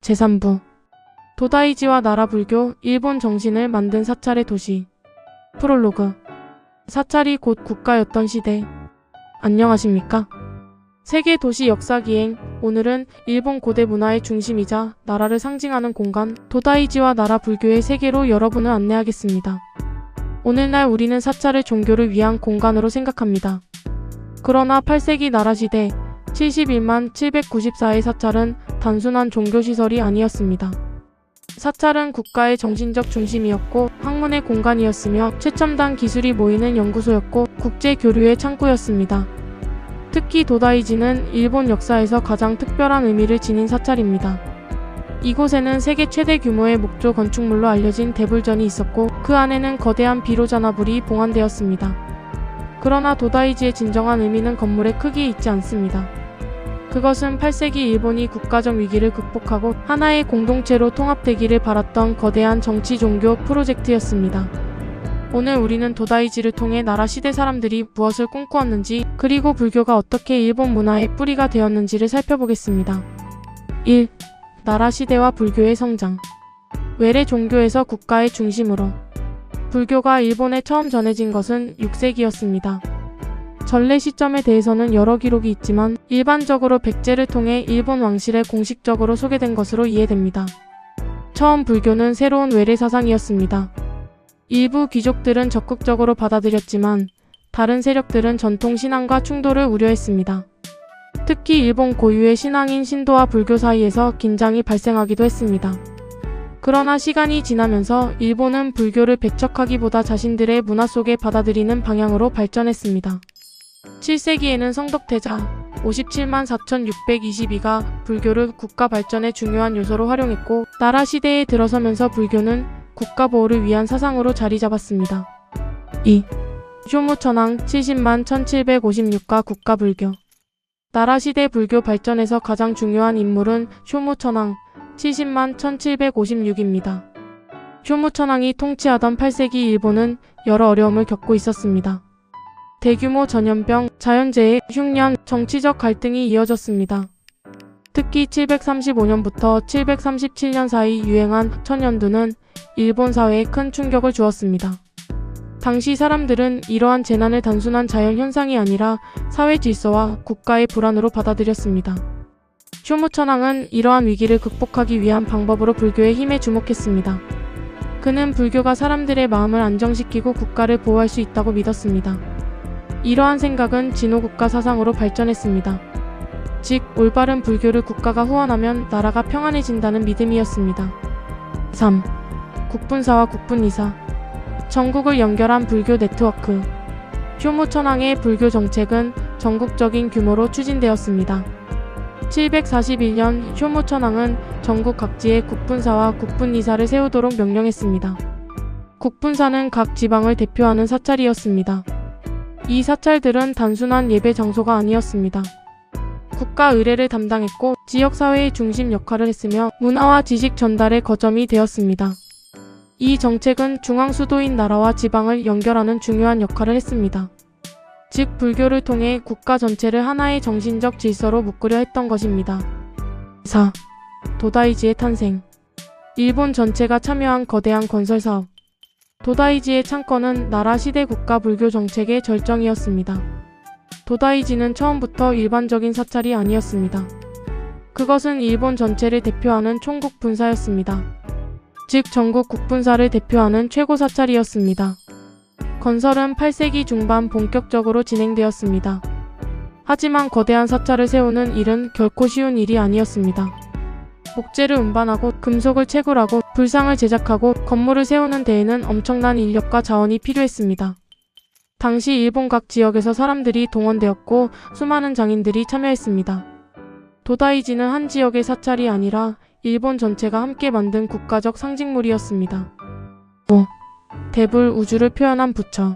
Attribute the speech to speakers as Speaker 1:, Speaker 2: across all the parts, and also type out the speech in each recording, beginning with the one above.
Speaker 1: 제3부 도다이지와 나라 불교, 일본 정신을 만든 사찰의 도시. 프롤로그. 사찰이 곧 국가였던 시대. 안녕하십니까? 세계 도시 역사기행. 오늘은 일본 고대 문화의 중심이자 나라를 상징하는 공간, 도다이지와 나라 불교의 세계로 여러분을 안내하겠습니다. 오늘날 우리는 사찰을 종교를 위한 공간으로 생각합니다. 그러나 8세기 나라 시대 71만 794의 사찰은 단순한 종교시설이 아니었습니다. 사찰은 국가의 정신적 중심이었고 학문의 공간이었으며 최첨단 기술이 모이는 연구소였고 국제 교류의 창구였습니다. 특히 도다이지는 일본 역사에서 가장 특별한 의미를 지닌 사찰입니다. 이곳에는 세계 최대 규모의 목조 건축물로 알려진 대불전이 있었고 그 안에는 거대한 비로자나불이 봉안되었습니다. 그러나 도다이지의 진정한 의미는 건물의 크기에 있지 않습니다. 그것은 8세기 일본이 국가적 위기를 극복하고 하나의 공동체로 통합되기를 바랐던 거대한 정치 종교 프로젝트였습니다. 오늘 우리는 도다이지를 통해 나라 시대 사람들이 무엇을 꿈꾸었는지 그리고 불교가 어떻게 일본 문화의 뿌리가 되었는지를 살펴보겠습니다. 1. 나라 시대와 불교의 성장. 외래 종교에서 국가의 중심으로. 불교가 일본에 처음 전해진 것은 6세기였습니다. 전래 시점에 대해서는 여러 기록이 있지만 일반적으로 백제를 통해 일본 왕실에 공식적으로 소개된 것으로 이해됩니다. 처음 불교는 새로운 외래 사상이었습니다. 일부 귀족들은 적극적으로 받아들였지만 다른 세력들은 전통 신앙과 충돌을 우려했습니다. 특히 일본 고유의 신앙인 신도와 불교 사이에서 긴장이 발생하기도 했습니다. 그러나 시간이 지나면서 일본은 불교를 배척하기보다 자신들의 문화 속에 받아들이는 방향으로 발전했습니다. 7세기에는 성덕태자 57만 4622가 불교를 국가 발전의 중요한 요소로 활용했고 나라 시대에 들어서면서 불교는 국가 보호를 위한 사상으로 자리 잡았습니다. 2. 쇼무천황 70만 1756가 국가불교. 나라 시대 불교 발전에서 가장 중요한 인물은 쇼무천황 70만 1756입니다. 쇼무천황이 통치하던 8세기 일본은 여러 어려움을 겪고 있었습니다. 대규모 전염병, 자연재해, 흉년, 정치적 갈등이 이어졌습니다. 특히 735년부터 737년 사이 유행한 천연두는 일본 사회에 큰 충격을 주었습니다. 당시 사람들은 이러한 재난을 단순한 자연현상이 아니라 사회 질서와 국가의 불안으로 받아들였습니다. 쇼무천황은 이러한 위기를 극복하기 위한 방법으로 불교의 힘에 주목했습니다. 그는 불교가 사람들의 마음을 안정시키고 국가를 보호할 수 있다고 믿었습니다. 이러한 생각은 진호국가 사상으로 발전했습니다. 즉, 올바른 불교를 국가가 후원하면 나라가 평안해진다는 믿음이었습니다. 3. 국분사와 국분이사. 전국을 연결한 불교 네트워크. 쇼무천황의 불교 정책은 전국적인 규모로 추진되었습니다. 741년 쇼무천황은 전국 각지에 국분사와 국분이사를 세우도록 명령했습니다. 국분사는 각 지방을 대표하는 사찰이었습니다. 이 사찰들은 단순한 예배 장소가 아니었습니다. 국가 의례를 담당했고 지역사회의 중심 역할을 했으며 문화와 지식 전달의 거점이 되었습니다. 이 정책은 중앙 수도인 나라와 지방을 연결하는 중요한 역할을 했습니다. 즉, 불교를 통해 국가 전체를 하나의 정신적 질서로 묶으려 했던 것입니다. 4. 도다이지의 탄생. 일본 전체가 참여한 거대한 건설 사업. 도다이지의 창건은 나라 시대 국가 불교 정책의 절정이었습니다. 도다이지는 처음부터 일반적인 사찰이 아니었습니다. 그것은 일본 전체를 대표하는 총국 분사였습니다. 즉, 전국 국분사를 대표하는 최고 사찰이었습니다. 건설은 8세기 중반 본격적으로 진행되었습니다. 하지만 거대한 사찰을 세우는 일은 결코 쉬운 일이 아니었습니다. 목재를 운반하고 금속을 채굴하고 불상을 제작하고 건물을 세우는 데에는 엄청난 인력과 자원이 필요했습니다. 당시 일본 각 지역에서 사람들이 동원되었고 수많은 장인들이 참여했습니다. 도다이지는 한 지역의 사찰이 아니라 일본 전체가 함께 만든 국가적 상징물이었습니다. 5. 대불 우주를 표현한 부처.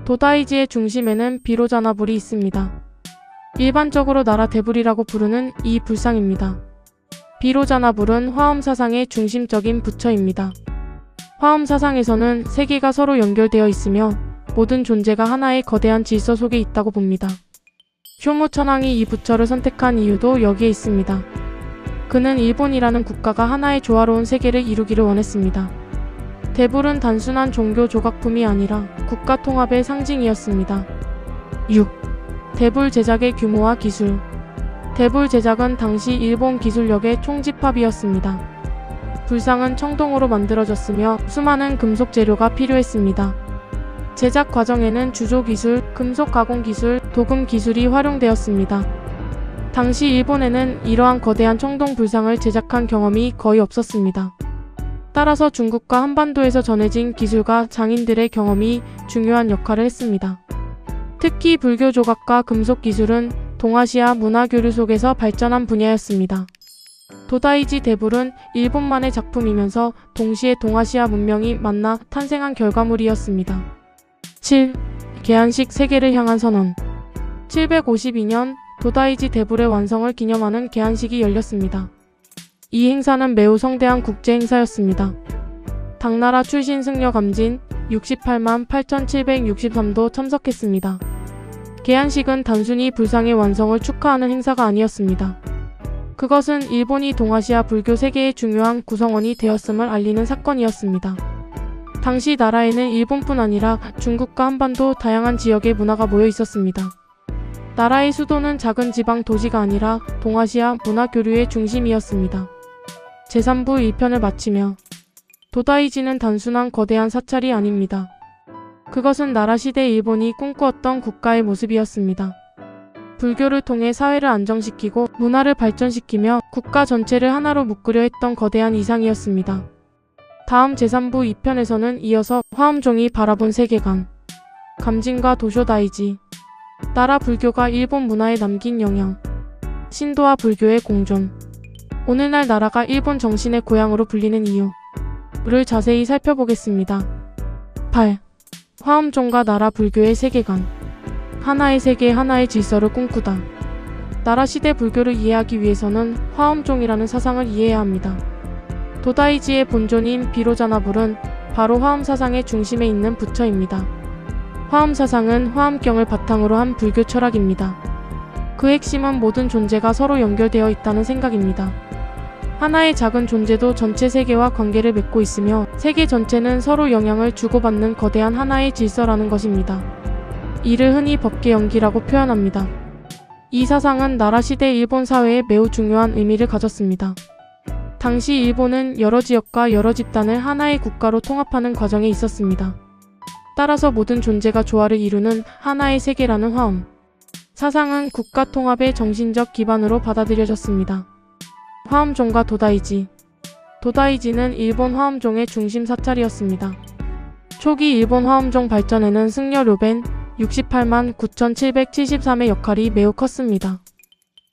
Speaker 1: 도다이지의 중심에는 비로자나불이 있습니다. 일반적으로 나라 대불이라고 부르는 이 불상입니다. 비로자나불은 화엄사상의 중심적인 부처입니다. 화엄사상에서는 세계가 서로 연결되어 있으며 모든 존재가 하나의 거대한 질서 속에 있다고 봅니다. 쇼무천황이 이 부처를 선택한 이유도 여기에 있습니다. 그는 일본이라는 국가가 하나의 조화로운 세계를 이루기를 원했습니다. 대불은 단순한 종교 조각품이 아니라 국가 통합의 상징이었습니다. 6. 대불 제작의 규모와 기술. 대불 제작은 당시 일본 기술력의 총집합이었습니다. 불상은 청동으로 만들어졌으며 수많은 금속 재료가 필요했습니다. 제작 과정에는 주조 기술, 금속 가공 기술, 도금 기술이 활용되었습니다. 당시 일본에는 이러한 거대한 청동 불상을 제작한 경험이 거의 없었습니다. 따라서 중국과 한반도에서 전해진 기술과 장인들의 경험이 중요한 역할을 했습니다. 특히 불교 조각과 금속 기술은 동아시아 문화 교류 속에서 발전한 분야였습니다. 도다이지 대불은 일본만의 작품이면서 동시에 동아시아 문명이 만나 탄생한 결과물이었습니다. 7. 계안식 세계를 향한 선언. 752년 도다이지 대불의 완성을 기념하는 계안식이 열렸습니다. 이 행사는 매우 성대한 국제 행사였습니다. 당나라 출신 승려 감진 68만 8,763도 참석했습니다. 계안식은 단순히 불상의 완성을 축하하는 행사가 아니었습니다. 그것은 일본이 동아시아 불교 세계의 중요한 구성원이 되었음을 알리는 사건이었습니다. 당시 나라에는 일본뿐 아니라 중국과 한반도 다양한 지역의 문화가 모여 있었습니다. 나라의 수도는 작은 지방 도시가 아니라 동아시아 문화 교류의 중심이었습니다. 제3부 1편을 마치며 도다이지는 단순한 거대한 사찰이 아닙니다. 그것은 나라 시대 일본이 꿈꾸었던 국가의 모습이었습니다. 불교를 통해 사회를 안정시키고 문화를 발전시키며 국가 전체를 하나로 묶으려 했던 거대한 이상이었습니다. 다음 제3부 2편에서는 이어서 화엄종이 바라본 세계관, 감진과 도쇼다이지, 나라 불교가 일본 문화에 남긴 영향, 신도와 불교의 공존, 오늘날 나라가 일본 정신의 고향으로 불리는 이유를 자세히 살펴보겠습니다. 8. 화엄종과 나라 불교의 세계관. 하나의 세계, 하나의 질서를 꿈꾸다. 나라 시대 불교를 이해하기 위해서는 화엄종이라는 사상을 이해해야 합니다. 도다이지의 본존인 비로자나불은 바로 화엄 사상의 중심에 있는 부처입니다. 화엄 사상은 화엄경을 바탕으로 한 불교 철학입니다. 그 핵심은 모든 존재가 서로 연결되어 있다는 생각입니다. 하나의 작은 존재도 전체 세계와 관계를 맺고 있으며 세계 전체는 서로 영향을 주고받는 거대한 하나의 질서라는 것입니다. 이를 흔히 법계 연기라고 표현합니다. 이 사상은 나라 시대 일본 사회에 매우 중요한 의미를 가졌습니다. 당시 일본은 여러 지역과 여러 집단을 하나의 국가로 통합하는 과정에 있었습니다. 따라서 모든 존재가 조화를 이루는 하나의 세계라는 화엄 사상은 국가 통합의 정신적 기반으로 받아들여졌습니다. 화엄종과 도다이지. 도다이지는 일본 화엄종의 중심 사찰이었습니다. 초기 일본 화엄종 발전에는 승려 료벤 68만 9,773의 역할이 매우 컸습니다.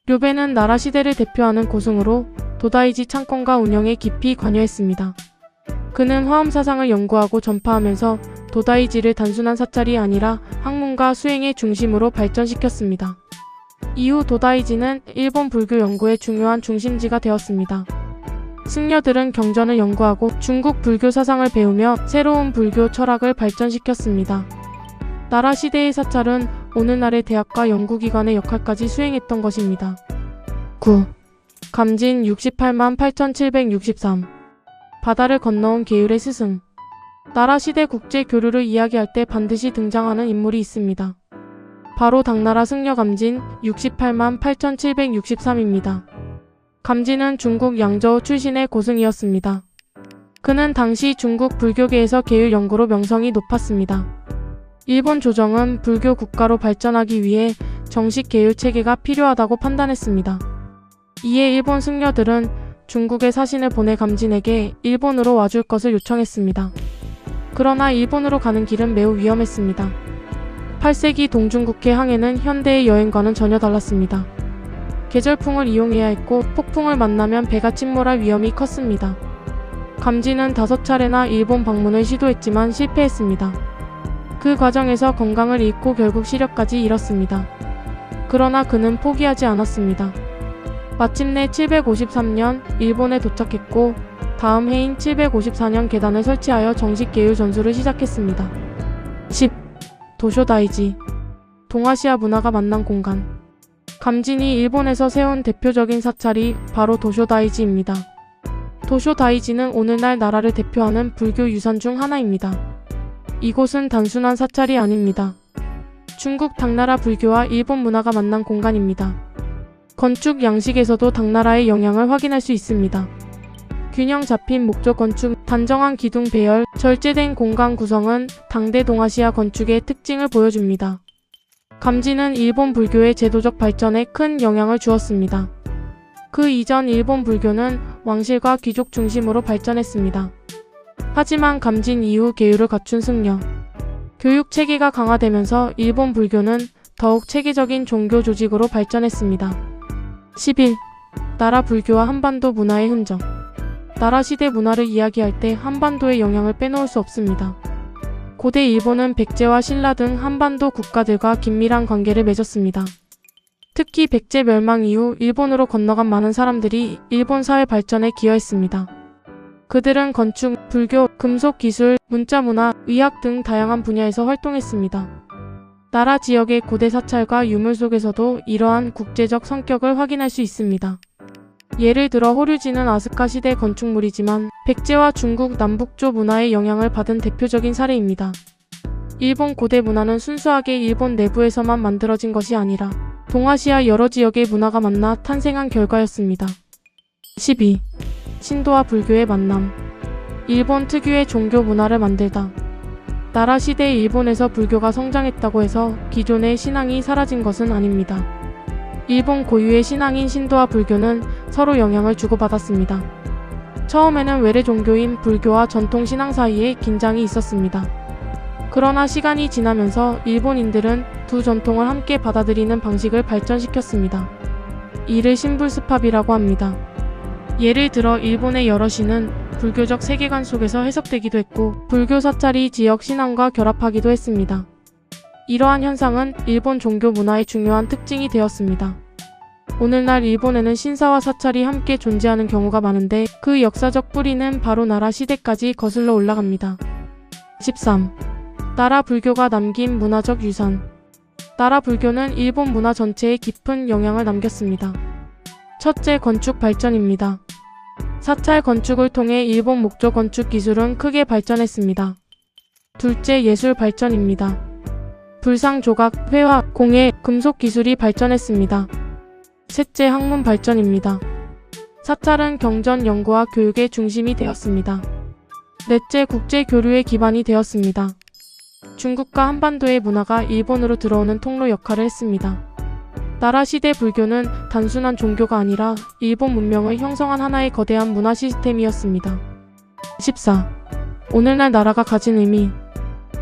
Speaker 1: 료벤은 나라 시대를 대표하는 고승으로 도다이지 창건과 운영에 깊이 관여했습니다. 그는 화엄 사상을 연구하고 전파하면서 도다이지를 단순한 사찰이 아니라 학문과 수행의 중심으로 발전시켰습니다. 이후 도다이지는 일본 불교 연구의 중요한 중심지가 되었습니다. 승려들은 경전을 연구하고 중국 불교 사상을 배우며 새로운 불교 철학을 발전시켰습니다. 나라 시대의 사찰은 오늘날의 대학과 연구기관의 역할까지 수행했던 것입니다. 9. 감진 68만 8,763. 바다를 건너온 계율의 스승. 나라 시대 국제 교류를 이야기할 때 반드시 등장하는 인물이 있습니다. 바로 당나라 승려 감진 68만 8,763입니다. 감진은 중국 양저우 출신의 고승이었습니다. 그는 당시 중국 불교계에서 계율 연구로 명성이 높았습니다. 일본 조정은 불교 국가로 발전하기 위해 정식 계율 체계가 필요하다고 판단했습니다. 이에 일본 승려들은 중국에 사신을 보내 감진에게 일본으로 와줄 것을 요청했습니다. 그러나 일본으로 가는 길은 매우 위험했습니다. 8세기 동중국해 항해는 현대의 여행과는 전혀 달랐습니다. 계절풍을 이용해야 했고 폭풍을 만나면 배가 침몰할 위험이 컸습니다. 감진은 5차례나 일본 방문을 시도했지만 실패했습니다. 그 과정에서 건강을 잃고 결국 시력까지 잃었습니다. 그러나 그는 포기하지 않았습니다. 마침내 753년 일본에 도착했고 다음 해인 754년 계단을 설치하여 정식 계율 전수를 시작했습니다. 10. 도쇼다이지. 동아시아 문화가 만난 공간. 감진이 일본에서 세운 대표적인 사찰이 바로 도쇼다이지입니다. 도쇼다이지는 오늘날 나라를 대표하는 불교 유산 중 하나입니다. 이곳은 단순한 사찰이 아닙니다. 중국 당나라 불교와 일본 문화가 만난 공간입니다. 건축 양식에서도 당나라의 영향을 확인할 수 있습니다. 균형 잡힌 목조 건축, 단정한 기둥 배열, 절제된 공간 구성은 당대 동아시아 건축의 특징을 보여줍니다. 감진은 일본 불교의 제도적 발전에 큰 영향을 주었습니다. 그 이전 일본 불교는 왕실과 귀족 중심으로 발전했습니다. 하지만 감진 이후 계율을 갖춘 승려, 교육 체계가 강화되면서 일본 불교는 더욱 체계적인 종교 조직으로 발전했습니다. 11. 나라 불교와 한반도 문화의 흔적. 나라 시대 문화를 이야기할 때 한반도의 영향을 빼놓을 수 없습니다. 고대 일본은 백제와 신라 등 한반도 국가들과 긴밀한 관계를 맺었습니다. 특히 백제 멸망 이후 일본으로 건너간 많은 사람들이 일본 사회 발전에 기여했습니다. 그들은 건축, 불교, 금속 기술, 문자 문화, 의학 등 다양한 분야에서 활동했습니다. 나라 지역의 고대 사찰과 유물 속에서도 이러한 국제적 성격을 확인할 수 있습니다. 예를 들어 호류지는 아스카 시대 건축물이지만 백제와 중국 남북조 문화의 영향을 받은 대표적인 사례입니다. 일본 고대 문화는 순수하게 일본 내부에서만 만들어진 것이 아니라 동아시아 여러 지역의 문화가 만나 탄생한 결과였습니다. 12. 신도와 불교의 만남. 일본 특유의 종교 문화를 만들다. 나라 시대 일본에서 불교가 성장했다고 해서 기존의 신앙이 사라진 것은 아닙니다. 일본 고유의 신앙인 신도와 불교는 서로 영향을 주고받았습니다. 처음에는 외래 종교인 불교와 전통 신앙 사이에 긴장이 있었습니다. 그러나 시간이 지나면서 일본인들은 두 전통을 함께 받아들이는 방식을 발전시켰습니다. 이를 신불스팝이라고 합니다. 예를 들어 일본의 여러 시는 불교적 세계관 속에서 해석되기도 했고 불교 사찰이 지역 신앙과 결합하기도 했습니다. 이러한 현상은 일본 종교 문화의 중요한 특징이 되었습니다. 오늘날 일본에는 신사와 사찰이 함께 존재하는 경우가 많은데 그 역사적 뿌리는 바로 나라 시대까지 거슬러 올라갑니다. 13. 나라 불교가 남긴 문화적 유산. 나라 불교는 일본 문화 전체에 깊은 영향을 남겼습니다. 첫째, 건축 발전입니다. 사찰 건축을 통해 일본 목조 건축 기술은 크게 발전했습니다. 둘째, 예술 발전입니다. 불상 조각, 회화, 공예, 금속 기술이 발전했습니다. 셋째, 학문 발전입니다. 사찰은 경전, 연구와 교육의 중심이 되었습니다. 넷째, 국제 교류의 기반이 되었습니다. 중국과 한반도의 문화가 일본으로 들어오는 통로 역할을 했습니다. 나라 시대 불교는 단순한 종교가 아니라 일본 문명을 형성한 하나의 거대한 문화 시스템이었습니다. 14. 오늘날 나라가 가진 의미.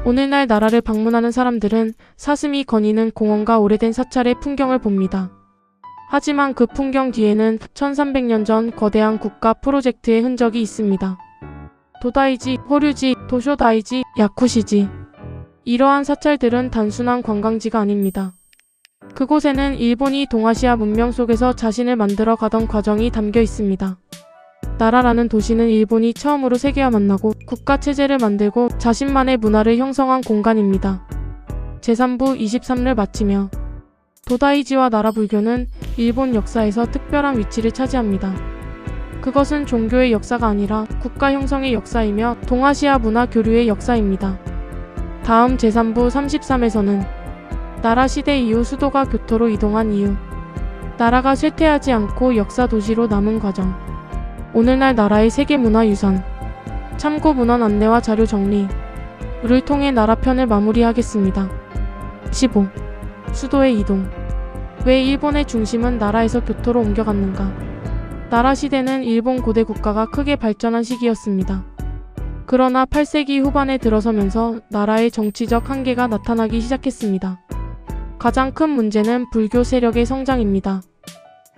Speaker 1: 오늘날 나라를 방문하는 사람들은 사슴이 거니는 공원과 오래된 사찰의 풍경을 봅니다. 하지만 그 풍경 뒤에는 1300년 전 거대한 국가 프로젝트의 흔적이 있습니다. 도다이지, 호류지, 도쇼다이지, 야쿠시지. 이러한 사찰들은 단순한 관광지가 아닙니다. 그곳에는 일본이 동아시아 문명 속에서 자신을 만들어 가던 과정이 담겨 있습니다. 나라라는 도시는 일본이 처음으로 세계와 만나고 국가체제를 만들고 자신만의 문화를 형성한 공간입니다. 제3부 23를 마치며 도다이지와 나라 불교는 일본 역사에서 특별한 위치를 차지합니다. 그것은 종교의 역사가 아니라 국가 형성의 역사이며 동아시아 문화 교류의 역사입니다. 다음 제3부 33에서는 나라 시대 이후 수도가 교토로 이동한 이유, 나라가 쇠퇴하지 않고 역사 도시로 남은 과정, 오늘날 나라의 세계문화유산, 참고 문헌 안내와 자료 정리를 통해 나라 편을 마무리하겠습니다. 15. 수도의 이동. 왜 일본의 중심은 나라에서 교토로 옮겨갔는가? 나라 시대는 일본 고대 국가가 크게 발전한 시기였습니다. 그러나 8세기 후반에 들어서면서 나라의 정치적 한계가 나타나기 시작했습니다. 가장 큰 문제는 불교 세력의 성장입니다.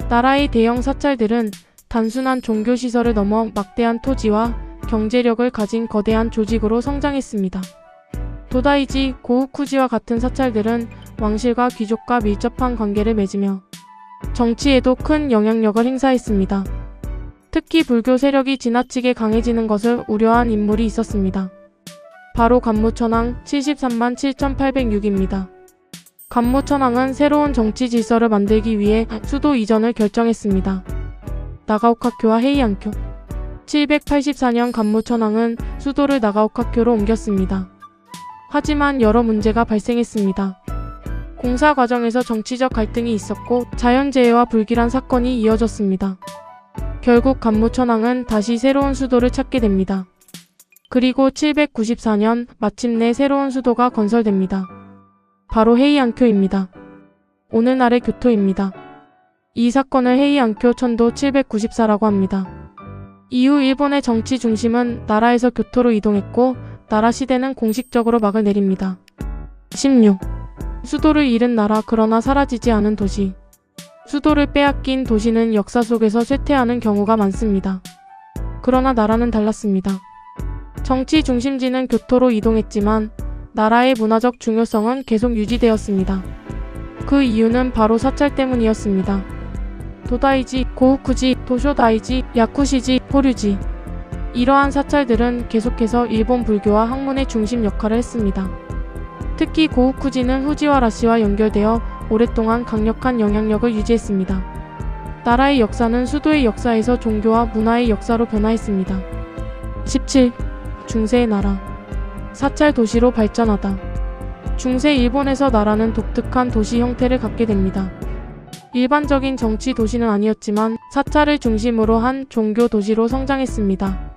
Speaker 1: 나라의 대형 사찰들은 단순한 종교시설을 넘어 막대한 토지와 경제력을 가진 거대한 조직으로 성장했습니다. 도다이지, 고우쿠지와 같은 사찰들은 왕실과 귀족과 밀접한 관계를 맺으며 정치에도 큰 영향력을 행사했습니다. 특히 불교 세력이 지나치게 강해지는 것을 우려한 인물이 있었습니다. 바로 간무천왕 73만 7806입니다. 간무천왕은 새로운 정치 질서를 만들기 위해 수도 이전을 결정했습니다. 나가오카쿄와 헤이안쿄. 784년 간무천왕은 수도를 나가오카쿄로 옮겼습니다. 하지만 여러 문제가 발생했습니다. 공사 과정에서 정치적 갈등이 있었고 자연재해와 불길한 사건이 이어졌습니다. 결국 간무천왕은 다시 새로운 수도를 찾게 됩니다. 그리고 794년 마침내 새로운 수도가 건설됩니다. 바로 헤이안쿄입니다. 오늘날의 교토입니다. 이 사건을 헤이안쿄 천도 794라고 합니다. 이후 일본의 정치 중심은 나라에서 교토로 이동했고 나라 시대는 공식적으로 막을 내립니다. 16. 수도를 잃은 나라 그러나 사라지지 않은 도시. 수도를 빼앗긴 도시는 역사 속에서 쇠퇴하는 경우가 많습니다. 그러나 나라는 달랐습니다. 정치 중심지는 교토로 이동했지만 나라의 문화적 중요성은 계속 유지되었습니다. 그 이유는 바로 사찰 때문이었습니다. 도다이지, 고우쿠지, 도쇼다이지, 야쿠시지, 호류지. 이러한 사찰들은 계속해서 일본 불교와 학문의 중심 역할을 했습니다. 특히 고우쿠지는 후지와 라시와 연결되어 오랫동안 강력한 영향력을 유지했습니다. 나라의 역사는 수도의 역사에서 종교와 문화의 역사로 변화했습니다. 17. 중세의 나라. 사찰 도시로 발전하다. 중세 일본에서 나라는 독특한 도시 형태를 갖게 됩니다. 일반적인 정치 도시는 아니었지만 사찰을 중심으로 한 종교 도시로 성장했습니다.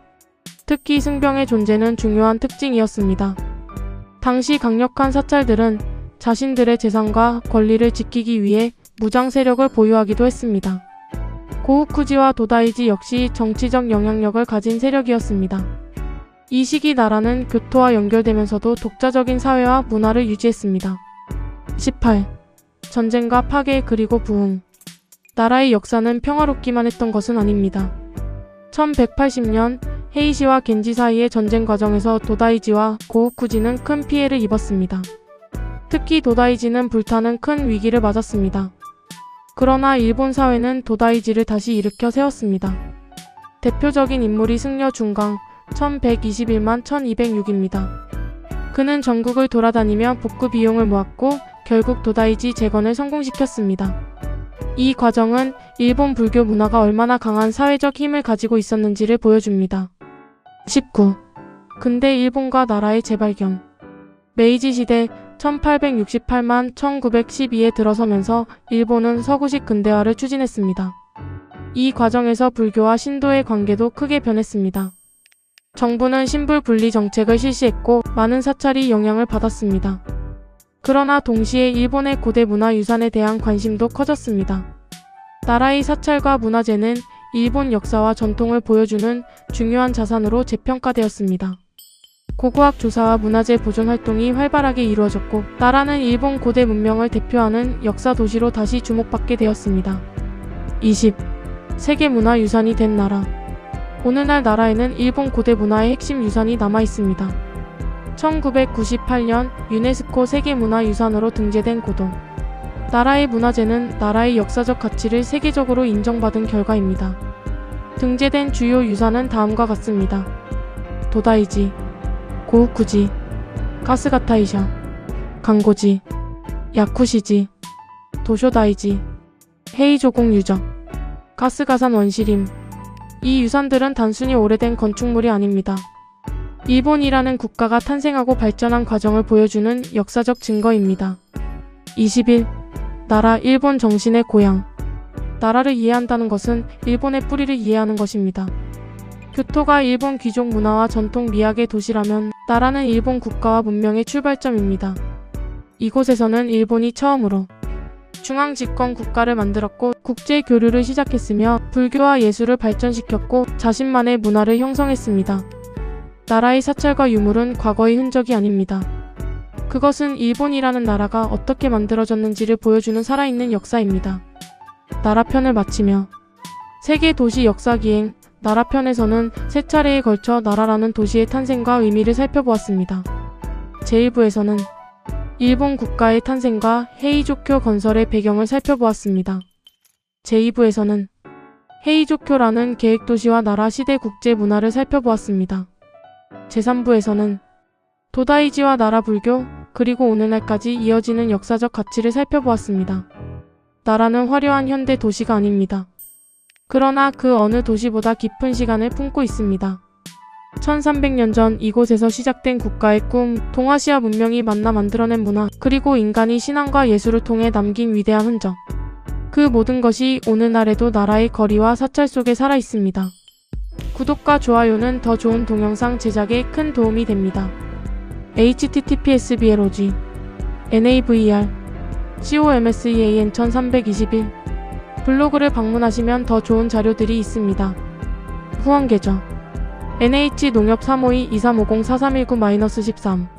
Speaker 1: 특히 승병의 존재는 중요한 특징이었습니다. 당시 강력한 사찰들은 자신들의 재산과 권리를 지키기 위해 무장 세력을 보유하기도 했습니다. 고우쿠지와 도다이지 역시 정치적 영향력을 가진 세력이었습니다. 이 시기 나라는 교토와 연결되면서도 독자적인 사회와 문화를 유지했습니다. 18. 전쟁과 파괴 그리고 부흥. 나라의 역사는 평화롭기만 했던 것은 아닙니다. 1180년 헤이시와 겐지 사이의 전쟁 과정에서 도다이지와 고우쿠지는 큰 피해를 입었습니다. 특히 도다이지는 불타는 큰 위기를 맞았습니다. 그러나 일본 사회는 도다이지를 다시 일으켜 세웠습니다. 대표적인 인물이 승려 중강 1121만 1206입니다. 그는 전국을 돌아다니며 복구 비용을 모았고 결국 도다이지 재건을 성공시켰습니다. 이 과정은 일본 불교 문화가 얼마나 강한 사회적 힘을 가지고 있었는지를 보여줍니다. 19. 근대 일본과 나라의 재발견. 메이지 시대 1868만 1912에 들어서면서 일본은 서구식 근대화를 추진했습니다. 이 과정에서 불교와 신도의 관계도 크게 변했습니다. 정부는 신불 분리 정책을 실시했고 많은 사찰이 영향을 받았습니다. 그러나 동시에 일본의 고대 문화 유산에 대한 관심도 커졌습니다. 나라의 사찰과 문화재는 일본 역사와 전통을 보여주는 중요한 자산으로 재평가되었습니다. 고고학 조사와 문화재 보존 활동이 활발하게 이루어졌고 나라는 일본 고대 문명을 대표하는 역사 도시로 다시 주목받게 되었습니다. 20. 세계 문화 유산이 된 나라. 오늘날 나라에는 일본 고대 문화의 핵심 유산이 남아 있습니다. 1998년 유네스코 세계문화유산으로 등재된 고도. 나라의 문화재는 나라의 역사적 가치를 세계적으로 인정받은 결과입니다. 등재된 주요 유산은 다음과 같습니다. 도다이지, 고우쿠지, 가스가타이샤, 강고지, 야쿠시지, 도쇼다이지, 헤이조공 유적, 가스가산 원시림. 이 유산들은 단순히 오래된 건축물이 아닙니다. 일본이라는 국가가 탄생하고 발전한 과정을 보여주는 역사적 증거입니다. 21. 나라 일본 정신의 고향. 나라를 이해한다는 것은 일본의 뿌리를 이해하는 것입니다. 교토가 일본 귀족 문화와 전통 미학의 도시라면 나라는 일본 국가와 문명의 출발점입니다. 이곳에서는 일본이 처음으로 중앙 집권 국가를 만들었고 국제 교류를 시작했으며 불교와 예술을 발전시켰고 자신만의 문화를 형성했습니다. 나라의 사찰과 유물은 과거의 흔적이 아닙니다. 그것은 일본이라는 나라가 어떻게 만들어졌는지를 보여주는 살아있는 역사입니다. 나라편을 마치며 세계 도시 역사기행 나라편에서는 세 차례에 걸쳐 나라라는 도시의 탄생과 의미를 살펴보았습니다. 제1부에서는 일본 국가의 탄생과 헤이조쿄 건설의 배경을 살펴보았습니다. 제2부에서는 헤이조쿄라는 계획도시와 나라 시대 국제 문화를 살펴보았습니다. 제3부에서는 도다이지와 나라 불교, 그리고 오늘날까지 이어지는 역사적 가치를 살펴보았습니다. 나라는 화려한 현대 도시가 아닙니다. 그러나 그 어느 도시보다 깊은 시간을 품고 있습니다. 1300년 전 이곳에서 시작된 국가의 꿈, 동아시아 문명이 만나 만들어낸 문화, 그리고 인간이 신앙과 예술을 통해 남긴 위대한 흔적. 그 모든 것이 오늘날에도 나라의 거리와 사찰 속에 살아 있습니다. 구독과 좋아요는 더 좋은 동영상 제작에 큰 도움이 됩니다. https://blog NAVER COMSEAN 1321 블로그를 방문하시면 더 좋은 자료들이 있습니다. 후원 계좌 NH농협 352-2350-4319-13